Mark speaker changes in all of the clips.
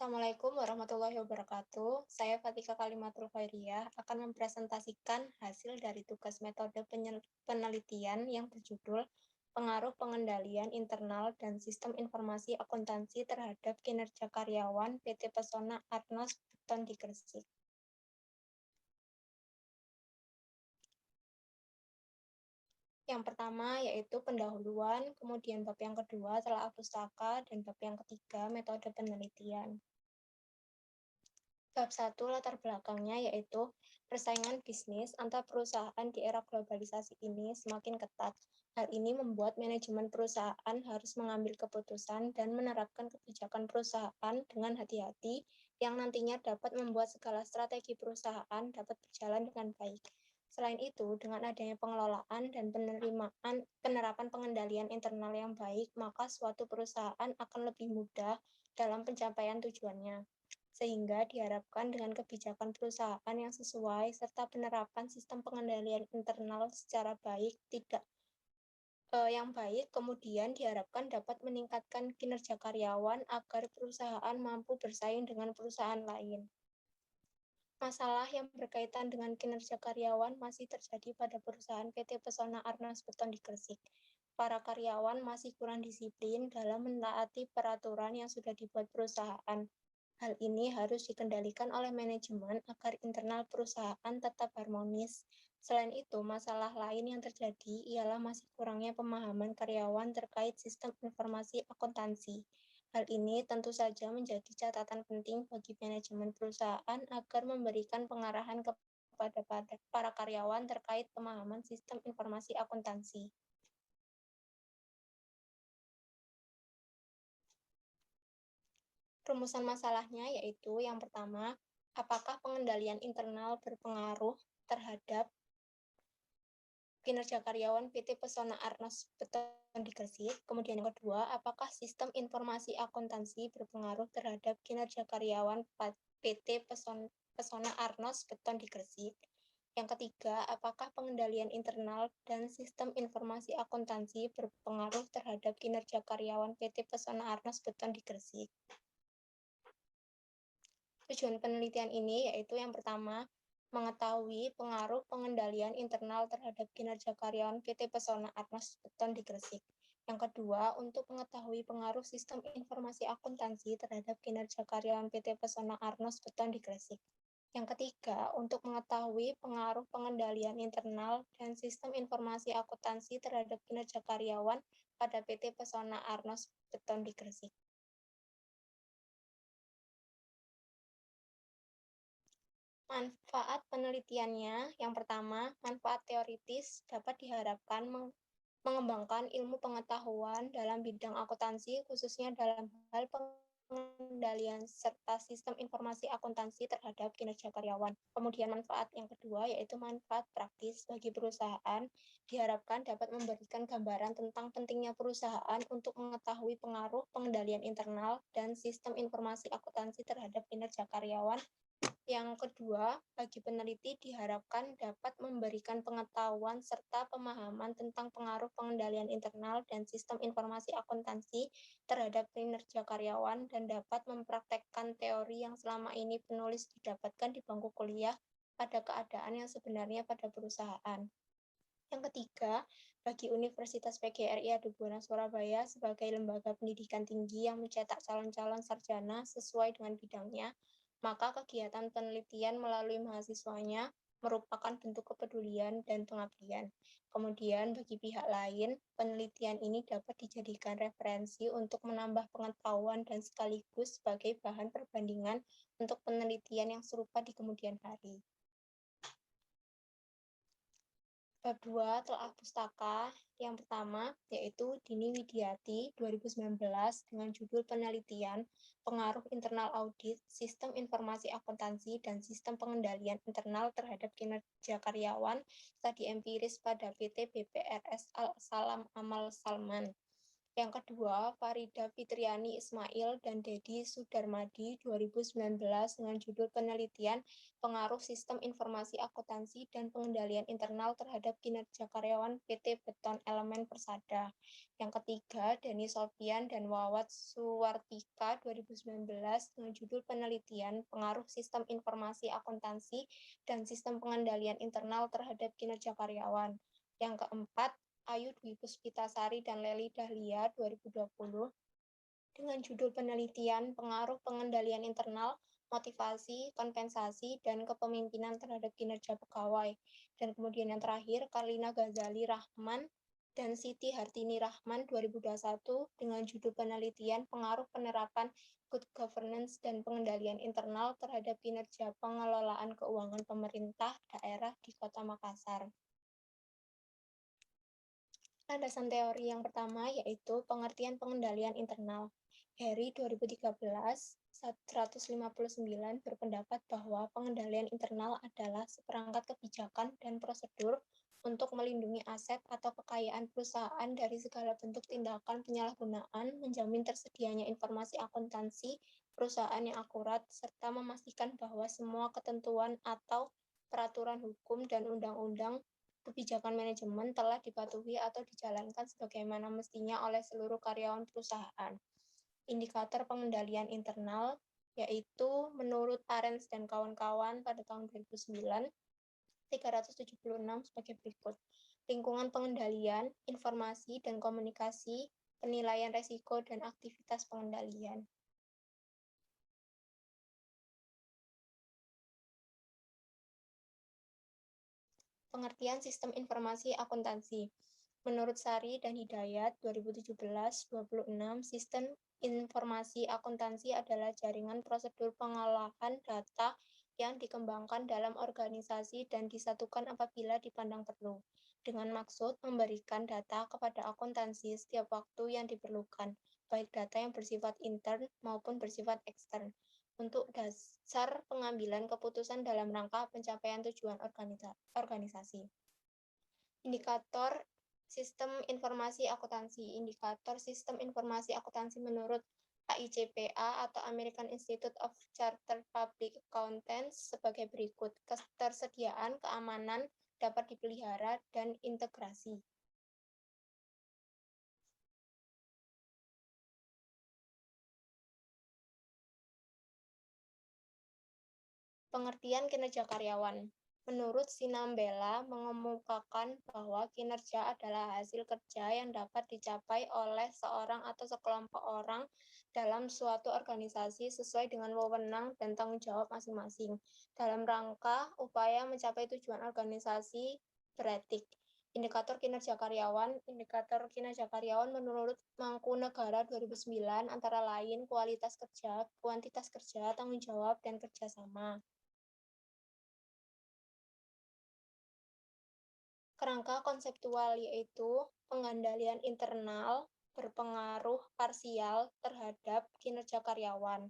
Speaker 1: Assalamualaikum warahmatullahi wabarakatuh. Saya Fatika Kalimatul Khairiyah akan mempresentasikan hasil dari tugas metode penelitian yang berjudul Pengaruh Pengendalian Internal dan Sistem Informasi Akuntansi terhadap Kinerja Karyawan PT Pesona Arnos Beton di Gresik. Yang pertama yaitu pendahuluan, kemudian bab yang kedua telaah pustaka, dan bab yang ketiga metode penelitian. Bab 1 latar belakangnya yaitu persaingan bisnis antar perusahaan di era globalisasi ini semakin ketat. Hal ini membuat manajemen perusahaan harus mengambil keputusan dan menerapkan kebijakan perusahaan dengan hati-hati yang nantinya dapat membuat segala strategi perusahaan dapat berjalan dengan baik. Selain itu, dengan adanya pengelolaan dan penerapan pengendalian internal yang baik, maka suatu perusahaan akan lebih mudah dalam pencapaian tujuannya, sehingga diharapkan dengan kebijakan perusahaan yang sesuai serta penerapan sistem pengendalian internal secara baik yang baik, kemudian diharapkan dapat meningkatkan kinerja karyawan agar perusahaan mampu bersaing dengan perusahaan lain. Masalah yang berkaitan dengan kinerja karyawan masih terjadi pada perusahaan PT Pesona Arnas Beton di Gresik. Para karyawan masih kurang disiplin dalam menaati peraturan yang sudah dibuat perusahaan. Hal ini harus dikendalikan oleh manajemen agar internal perusahaan tetap harmonis. Selain itu, masalah lain yang terjadi ialah masih kurangnya pemahaman karyawan terkait sistem informasi akuntansi. Hal ini tentu saja menjadi catatan penting bagi manajemen perusahaan agar memberikan pengarahan kepada para karyawan terkait pemahaman sistem informasi akuntansi. Rumusan masalahnya yaitu yang pertama, apakah pengendalian internal berpengaruh terhadap kinerja karyawan PT Pesona Arnos Beton di Gresik? Kemudian yang kedua, apakah sistem informasi akuntansi berpengaruh terhadap kinerja karyawan PT Pesona Arnos Beton di Gresik? Yang ketiga, apakah pengendalian internal dan sistem informasi akuntansi berpengaruh terhadap kinerja karyawan PT Pesona Arnos Beton di Gresik? Tujuan penelitian ini yaitu yang pertama, mengetahui pengaruh pengendalian internal terhadap kinerja karyawan PT Pesona Arnos Beton di Gresik. Yang kedua, untuk mengetahui pengaruh sistem informasi akuntansi terhadap kinerja karyawan PT Pesona Arnos Beton di Gresik. Yang ketiga, untuk mengetahui pengaruh pengendalian internal dan sistem informasi akuntansi terhadap kinerja karyawan pada PT Pesona Arnos Beton di Gresik. Manfaat penelitiannya, yang pertama, manfaat teoritis dapat diharapkan mengembangkan ilmu pengetahuan dalam bidang akuntansi, khususnya dalam hal pengendalian serta sistem informasi akuntansi terhadap kinerja karyawan. Kemudian manfaat yang kedua yaitu manfaat praktis bagi perusahaan, diharapkan dapat memberikan gambaran tentang pentingnya perusahaan untuk mengetahui pengaruh pengendalian internal dan sistem informasi akuntansi terhadap kinerja karyawan. Yang kedua, bagi peneliti diharapkan dapat memberikan pengetahuan serta pemahaman tentang pengaruh pengendalian internal dan sistem informasi akuntansi terhadap kinerja karyawan dan dapat mempraktekkan teori yang selama ini penulis didapatkan di bangku kuliah pada keadaan yang sebenarnya pada perusahaan. Yang ketiga, bagi Universitas PGRI Adubuana Surabaya sebagai lembaga pendidikan tinggi yang mencetak calon-calon sarjana sesuai dengan bidangnya, maka kegiatan penelitian melalui mahasiswanya merupakan bentuk kepedulian dan pengabdian. Kemudian bagi pihak lain, penelitian ini dapat dijadikan referensi untuk menambah pengetahuan dan sekaligus sebagai bahan perbandingan untuk penelitian yang serupa di kemudian hari. Bab 2 telaah pustaka yang pertama yaitu Dini Widiati 2019 dengan judul penelitian pengaruh internal audit, sistem informasi akuntansi dan sistem pengendalian internal terhadap kinerja karyawan studi empiris pada PT BPRS Al Salam Amal Salman. Yang kedua, Farida Fitriani Ismail dan Dedi Sudarmadi 2019 dengan judul penelitian pengaruh sistem informasi akuntansi dan pengendalian internal terhadap kinerja karyawan PT Beton Elemen Persada. Yang ketiga, Deni Sofian dan Wawat Suwartika 2019 dengan judul penelitian pengaruh sistem informasi akuntansi dan sistem pengendalian internal terhadap kinerja karyawan. Yang keempat, Ayu Dwi Puspitasari dan Leli Dahlia 2020 dengan judul penelitian pengaruh pengendalian internal, motivasi, kompensasi, dan kepemimpinan terhadap kinerja pegawai. Dan kemudian yang terakhir, Karlina Ghazali Rahman dan Siti Hartini Rahman 2021 dengan judul penelitian pengaruh penerapan good governance dan pengendalian internal terhadap kinerja pengelolaan keuangan pemerintah daerah di Kota Makassar. Landasan teori yang pertama yaitu pengertian pengendalian internal. Harry 2013-159 berpendapat bahwa pengendalian internal adalah seperangkat kebijakan dan prosedur untuk melindungi aset atau kekayaan perusahaan dari segala bentuk tindakan penyalahgunaan, menjamin tersedianya informasi akuntansi perusahaan yang akurat, serta memastikan bahwa semua ketentuan atau peraturan hukum dan undang-undang kebijakan manajemen telah dipatuhi atau dijalankan sebagaimana mestinya oleh seluruh karyawan perusahaan. Indikator pengendalian internal yaitu menurut Arens dan kawan-kawan pada tahun 2009, 376 sebagai berikut. Lingkungan pengendalian, informasi dan komunikasi, penilaian resiko dan aktivitas pengendalian. Pengertian sistem informasi akuntansi. Menurut Sari dan Hidayat 2017-26, sistem informasi akuntansi adalah jaringan prosedur pengolahan data yang dikembangkan dalam organisasi dan disatukan apabila dipandang perlu, dengan maksud memberikan data kepada akuntansi setiap waktu yang diperlukan, baik data yang bersifat intern maupun bersifat ekstern, untuk dasar pengambilan keputusan dalam rangka pencapaian tujuan organisasi. Indikator sistem informasi akuntansi. Indikator sistem informasi akuntansi menurut AICPA atau American Institute of Chartered Public Accountants sebagai berikut. Ketersediaan, keamanan, dapat dipelihara, dan integrasi. Pengertian kinerja karyawan. Menurut Sinambela, mengemukakan bahwa kinerja adalah hasil kerja yang dapat dicapai oleh seorang atau sekelompok orang dalam suatu organisasi sesuai dengan wewenang dan tanggung jawab masing-masing, dalam rangka upaya mencapai tujuan organisasi beretik. Indikator kinerja karyawan. Indikator kinerja karyawan menurut Mangkunegara 2009 antara lain kualitas kerja, kuantitas kerja, tanggung jawab, dan kerjasama. Kerangka konseptual yaitu pengendalian internal berpengaruh parsial terhadap kinerja karyawan,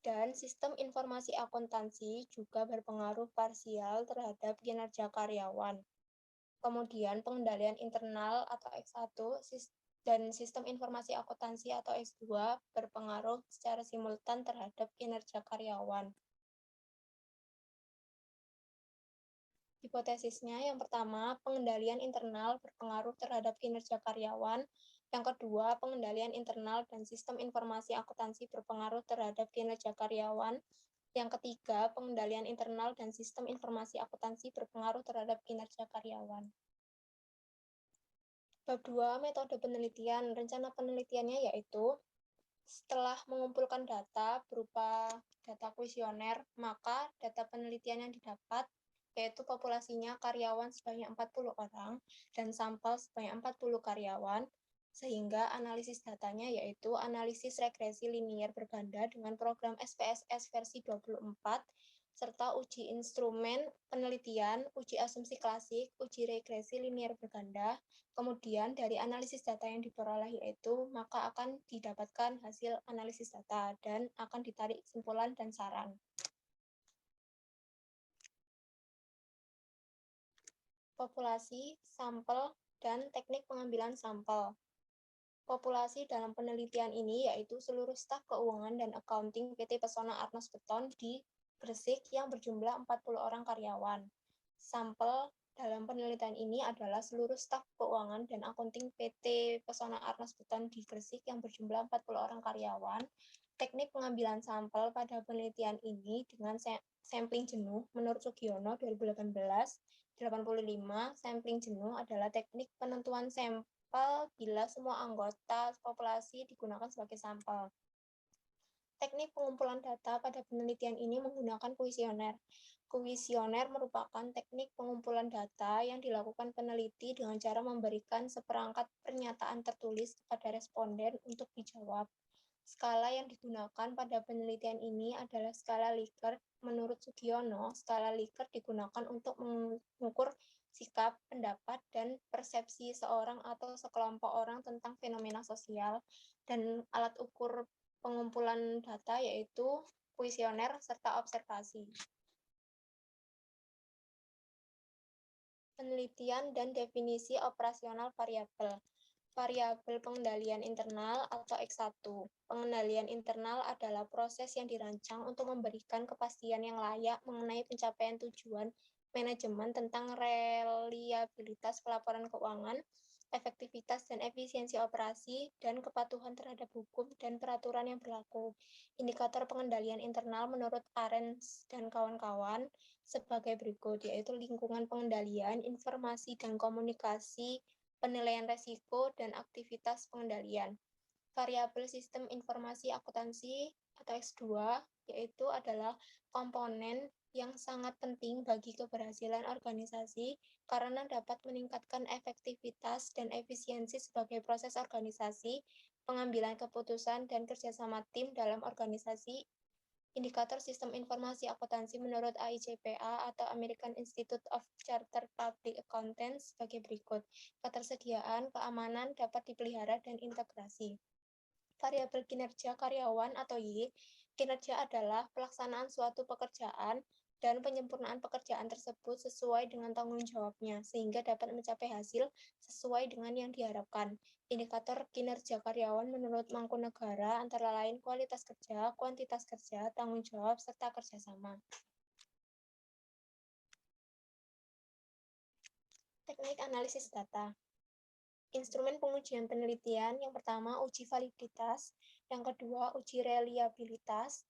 Speaker 1: dan sistem informasi akuntansi juga berpengaruh parsial terhadap kinerja karyawan. Kemudian pengendalian internal atau X1 dan sistem informasi akuntansi atau X2 berpengaruh secara simultan terhadap kinerja karyawan. Hipotesisnya yang pertama, pengendalian internal berpengaruh terhadap kinerja karyawan. Yang kedua, pengendalian internal dan sistem informasi akuntansi berpengaruh terhadap kinerja karyawan. Yang ketiga, pengendalian internal dan sistem informasi akuntansi berpengaruh terhadap kinerja karyawan. Bab 2, metode penelitian. Rencana penelitiannya yaitu setelah mengumpulkan data berupa data kuesioner, maka data penelitian yang didapat yaitu populasinya karyawan sebanyak 40 orang dan sampel sebanyak 40 karyawan, sehingga analisis datanya yaitu analisis regresi linier berganda dengan program SPSS versi 24, serta uji instrumen penelitian, uji asumsi klasik, uji regresi linier berganda. Kemudian dari analisis data yang diperoleh yaitu, maka akan didapatkan hasil analisis data dan akan ditarik kesimpulan dan saran. Populasi, sampel, dan teknik pengambilan sampel. Populasi dalam penelitian ini yaitu seluruh staf keuangan dan accounting PT Pesona Arnas Beton di Gresik yang berjumlah 40 orang karyawan. Sampel dalam penelitian ini adalah seluruh staf keuangan dan accounting PT Pesona Arnas Beton di Gresik yang berjumlah 40 orang karyawan. Teknik pengambilan sampel pada penelitian ini dengan sampling jenuh menurut Sugiono 2018, 85, sampling jenuh adalah teknik penentuan sampel bila semua anggota populasi digunakan sebagai sampel. Teknik pengumpulan data pada penelitian ini menggunakan kuesioner. Kuesioner merupakan teknik pengumpulan data yang dilakukan peneliti dengan cara memberikan seperangkat pernyataan tertulis kepada responden untuk dijawab. Skala yang digunakan pada penelitian ini adalah skala Likert. Menurut Sugiono, skala Likert digunakan untuk mengukur sikap, pendapat, dan persepsi seorang atau sekelompok orang tentang fenomena sosial, dan alat ukur pengumpulan data yaitu kuesioner serta observasi. Penelitian dan definisi operasional variabel. Variabel pengendalian internal atau X1. Pengendalian internal adalah proses yang dirancang untuk memberikan kepastian yang layak mengenai pencapaian tujuan manajemen tentang reliabilitas pelaporan keuangan, efektivitas dan efisiensi operasi, dan kepatuhan terhadap hukum dan peraturan yang berlaku. Indikator pengendalian internal menurut Arens dan kawan-kawan sebagai berikut, yaitu lingkungan pengendalian, informasi dan komunikasi, penilaian resiko, dan aktivitas pengendalian. Variabel sistem informasi akuntansi atau X2 yaitu adalah komponen yang sangat penting bagi keberhasilan organisasi karena dapat meningkatkan efektivitas dan efisiensi sebagai proses organisasi, pengambilan keputusan, dan kerjasama tim dalam organisasi. Indikator sistem informasi akuntansi menurut AICPA atau American Institute of Chartered Public Accountants sebagai berikut. Ketersediaan, keamanan dapat dipelihara dan integrasi. Variabel kinerja karyawan atau Y, kinerja adalah pelaksanaan suatu pekerjaan dan penyempurnaan pekerjaan tersebut sesuai dengan tanggung jawabnya, sehingga dapat mencapai hasil sesuai dengan yang diharapkan. Indikator kinerja karyawan menurut Mangkunegara antara lain kualitas kerja, kuantitas kerja, tanggung jawab, serta kerjasama. Teknik analisis data. Instrumen pengujian penelitian, yang pertama uji validitas, yang kedua uji reliabilitas,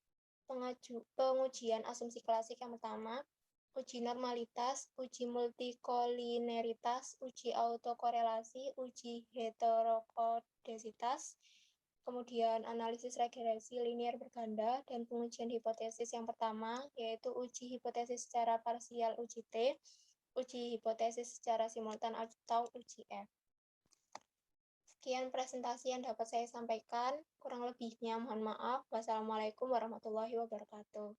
Speaker 1: pengujian asumsi klasik yang pertama, uji normalitas, uji multikolineritas, uji autokorelasi, uji heterokodesitas, kemudian analisis regresi linear berganda, dan pengujian hipotesis yang pertama, yaitu uji hipotesis secara parsial uji T, uji hipotesis secara simultan atau uji F. Sekian presentasi yang dapat saya sampaikan. Kurang lebihnya mohon maaf. Wassalamualaikum warahmatullahi wabarakatuh.